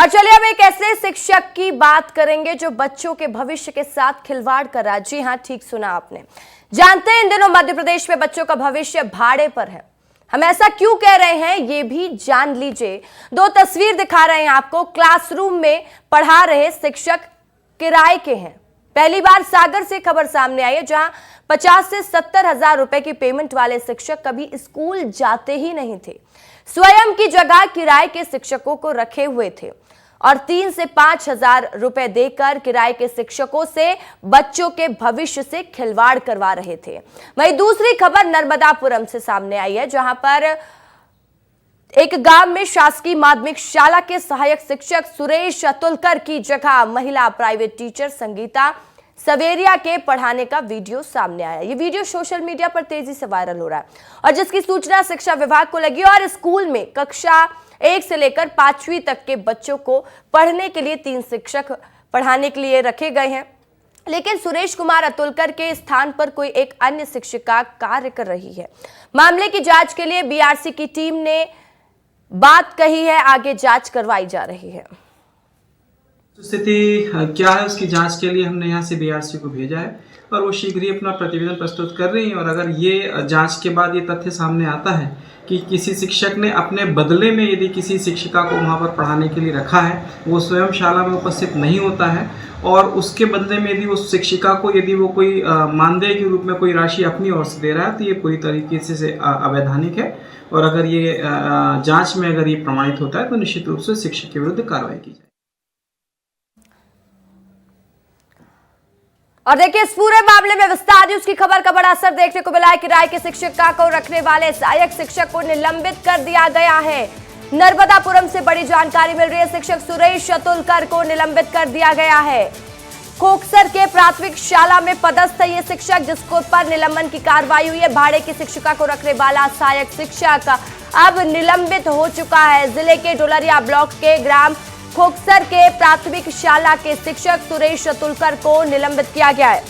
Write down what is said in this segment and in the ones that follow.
और चलिए अब एक ऐसे शिक्षक की बात करेंगे जो बच्चों के भविष्य के साथ खिलवाड़ कर रहा है। जी हां, ठीक सुना आपने। जानते हैं इन दिनों मध्य प्रदेश में बच्चों का भविष्य भाड़े पर है। हम ऐसा क्यों कह रहे हैं ये भी जान लीजिए। दो तस्वीर दिखा रहे हैं आपको। क्लासरूम में पढ़ा रहे शिक्षक किराए के हैं। पहली बार सागर से खबर सामने आई है, जहां 50 से 70 हजार रुपए की पेमेंट वाले शिक्षक कभी स्कूल जाते ही नहीं थे। स्वयं की जगह किराए के शिक्षकों को रखे हुए थे और 3 से 5 हजार रुपए देकर किराए के शिक्षकों से बच्चों के भविष्य से खिलवाड़ करवा रहे थे। वहीं दूसरी खबर नर्मदापुरम से सामने आई है, जहां पर एक गांव में शासकीय माध्यमिक शाला के सहायक शिक्षक सुरेश अतुलकर की जगह महिला प्राइवेट टीचर संगीता सवेरिया के पढ़ाने का वीडियो सामने आया। ये वीडियो सोशल मीडिया पर तेजी से वायरल हो रहा है और जिसकी सूचना शिक्षा विभाग को लगी और स्कूल में कक्षा 1 से लेकर 5वीं तक के बच्चों को पढ़ने के लिए 3 शिक्षक पढ़ाने के लिए रखे गए हैं, लेकिन सुरेश कुमार अतुलकर के स्थान पर कोई एक अन्य शिक्षिका कार्य कर रही है। मामले की जांच के लिए बीआरसी की टीम ने बात कही है, आगे जांच करवाई जा रही है। स्थिति क्या है उसकी जांच के लिए हमने यहाँ से बीआरसी को भेजा है और वो शीघ्र ही अपना प्रतिवेदन प्रस्तुत कर रही हैं। और अगर ये जांच के बाद ये तथ्य सामने आता है कि किसी शिक्षक ने अपने बदले में यदि किसी शिक्षिका को वहाँ पर पढ़ाने के लिए रखा है, वो स्वयं शाला में उपस्थित नहीं होता है और उसके बदले में यदि उस शिक्षिका को यदि वो कोई मानदेय के रूप में कोई राशि अपनी ओर से दे रहा है, तो ये पूरी तरीके से अवैधानिक है। और अगर ये जाँच में अगर ये प्रमाणित होता है तो निश्चित रूप से शिक्षक के विरुद्ध कार्रवाई की जाए। और देखिए, इस पूरे मामले में विस्तार न्यूज की खबर का बड़ा असर देखने को मिला है। किराए की शिक्षिका को रखने वाले सहायक शिक्षक को निलंबित कर दिया गया है। नर्मदापुरम से बड़ी जानकारी मिल रही है। शिक्षक सुरेश अतुलकर को निलंबित कर दिया गया है। खोखसर के प्राथमिक शाला में पदस्थ है ये शिक्षक, जिसको पर निलंबन की कार्रवाई हुई है। भाड़े की शिक्षिका को रखने वाला सहायक शिक्षक अब निलंबित हो चुका है। जिले के डोलरिया ब्लॉक के ग्राम खोखसर के प्राथमिक शाला के शिक्षक सुरेश अतुलकर को निलंबित किया गया है।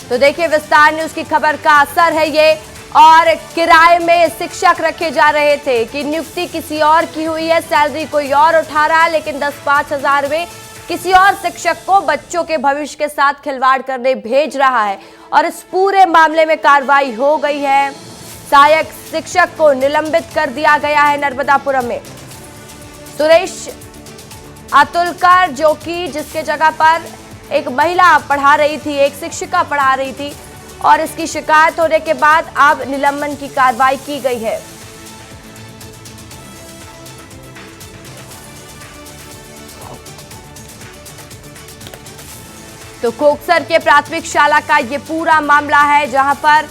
तो देखिए, विस्तार न्यूज की खबर का असर है ये। और किराए में शिक्षक रखे जा रहे थे कि नियुक्ति किसी और की हुई है, सैलरी कोई और उठा रहा है, लेकिन 10-5 हजार में किसी और शिक्षक को बच्चों के भविष्य के साथ खिलवाड़ करने भेज रहा है। और इस पूरे मामले में कार्रवाई हो गई है। सहायक शिक्षक को निलंबित कर दिया गया है नर्मदापुरम में। सुरेश अतुलकर जो कि जिसके जगह पर एक महिला पढ़ा रही थी, एक शिक्षिका पढ़ा रही थी, और इसकी शिकायत होने के बाद अब निलंबन की कार्रवाई की गई है। तो खोखसर के प्राथमिक शाला का ये पूरा मामला है, जहां पर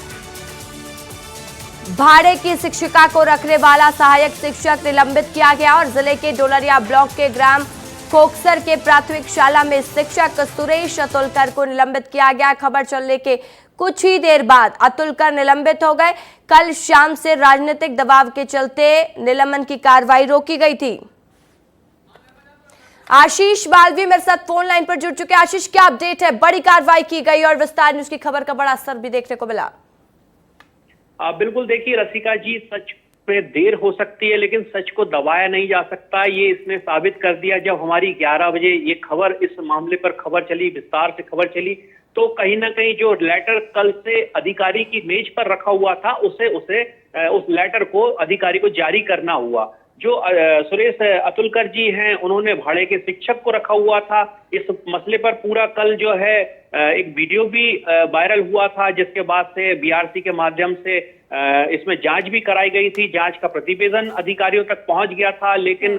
भाड़े की शिक्षिका को रखने वाला सहायक शिक्षक निलंबित किया गया और जिले के डोलरिया ब्लॉक के ग्राम खोखसर के प्राथमिक शाला में शिक्षक सुरेश अतुलकर को निलंबित किया गया। खबर चलने के कुछ ही देर बाद अतुलकर निलंबित हो गए। कल शाम से राजनीतिक दबाव के चलते निलंबन की कार्रवाई रोकी गई थी। आशीष बालवी मेरे साथ फोन लाइन पर जुड़ चुके हैं। आशीष, क्या अपडेट है? बड़ी कार्रवाई की गई और विस्तार न्यूज की खबर का बड़ा असर भी देखने को मिला। बिल्कुल, देखिए रसिका जी, सच पे देर हो सकती है लेकिन सच को दबाया नहीं जा सकता। ये इसने साबित कर दिया। जब हमारी 11 बजे ये खबर, इस मामले पर खबर चली, विस्तार से खबर चली, तो कहीं ना कहीं जो लेटर कल से अधिकारी की मेज पर रखा हुआ था, उस लेटर को अधिकारी को जारी करना हुआ। जो सुरेश अतुलकर जी हैं, उन्होंने भाड़े के शिक्षक को रखा हुआ था। इस मसले पर पूरा कल जो है एक वीडियो भी वायरल हुआ था, जिसके बाद से बीआरसी के माध्यम से इसमें जांच भी कराई गई थी। जांच का प्रतिवेदन अधिकारियों तक पहुंच गया था, लेकिन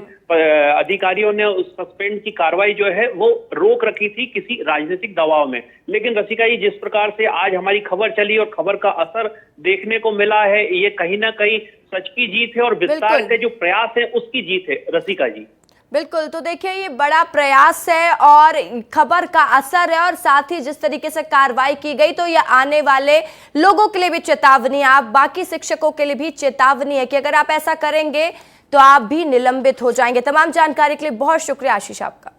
अधिकारियों ने उस सस्पेंड की कार्रवाई जो है वो रोक रखी थी किसी राजनीतिक दबाव में। लेकिन रसिका जी, जिस प्रकार से आज हमारी खबर चली और खबर का असर देखने को मिला है, ये कहीं ना कहीं सच की जीत है और विस्तार के जो प्रयास है उसकी जीत है रसिका जी। बिल्कुल, तो देखिए, ये बड़ा प्रयास है और खबर का असर है और साथ ही जिस तरीके से कार्रवाई की गई, तो ये आने वाले लोगों के लिए भी चेतावनी है, आप बाकी शिक्षकों के लिए भी चेतावनी है कि अगर आप ऐसा करेंगे तो आप भी निलंबित हो जाएंगे। तमाम जानकारी के लिए बहुत शुक्रिया आशीष आपका।